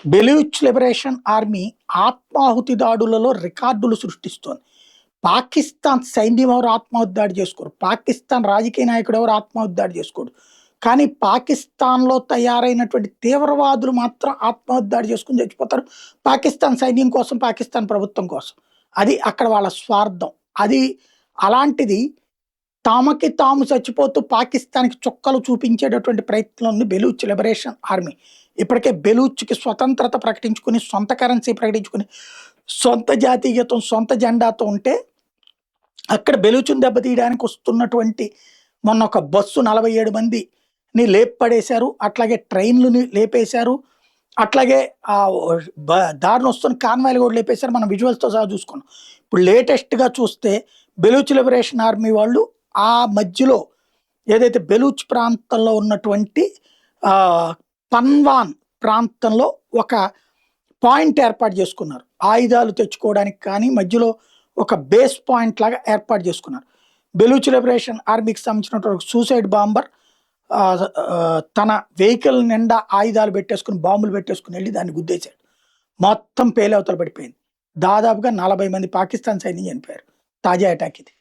Baloch liberation army ఆత్మాహుతి దాడులలో రికార్డులు సృష్టిస్తోంది. పాకిస్తాన్ సైన్యం ఎవరు ఆత్మాహుతి దాడి చేసుకోరు. పాకిస్తాన్ రాజకీయ నాయకుడు ఎవరు ఆత్మాహుతి దాడి చేసుకోడు. కానీ పాకిస్తాన్‌లో తయారైనటువంటి తీవ్రవాదులు మాత్రం ఆత్మాహుతి దాడి చేసుకొని చచ్చిపోతారు. పాకిస్తాన్ సైన్యం కోసం, పాకిస్తాన్ ప్రభుత్వం కోసం. అది అక్కడ వాళ్ళ స్వార్థం. అది అలాంటిది తమకి తాము చచ్చిపోతూ పాకిస్తాన్‌కి చుక్కలు చూపించేటటువంటి ప్రయత్నం ఉంది బెలూచ్ లిబరేషన్ ఆర్మీ. ఇప్పటికే బెలూచ్‌కి స్వతంత్రత ప్రకటించుకొని, సొంత కరెన్సీ ప్రకటించుకొని, సొంత జాతీయగీతం, సొంత జెండాతో ఉంటే, అక్కడ బెలూచుని దెబ్బతీయడానికి వస్తున్నటువంటి మొన్న ఒక బస్సు 47 మందిని లేపడేశారు. అట్లాగే ట్రైన్‌లని లేపేశారు. అట్లాగే దారిన వస్తున్న కాన్వాయ్‌లు కూడా లేపేశారు. మనం విజువల్స్‌తో సహా చూసుకున్నాం. ఇప్పుడు లేటెస్ట్‌గా చూస్తే బెలూచ్ లిబరేషన్ ఆర్మీ వాళ్ళు ఆ మధ్యలో ఏదైతే బెలూచ్ ప్రాంతంలో ఉన్నటువంటి పన్వాన్ ప్రాంతంలో ఒక పాయింట్ ఏర్పాటు చేసుకున్నారు. ఆయుధాలు తెచ్చుకోవడానికి కానీ మధ్యలో ఒక బేస్ పాయింట్ లాగా ఏర్పాటు చేసుకున్నారు. బెలూచ్ లిబరేషన్ ఆర్మీకి సంబంధించినటువంటి సూసైడ్ బాంబర్ తన వెహికల్ నిండా ఆయుధాలు పెట్టేసుకుని, బాంబులు పెట్టేసుకుని వెళ్ళి దాన్ని గుద్దేశాడు. మొత్తం పేలవతలు పడిపోయింది. దాదాపుగా 40 మంది పాకిస్తాన్ సైన్యం చనిపోయారు. తాజా అటాక్ ఇది.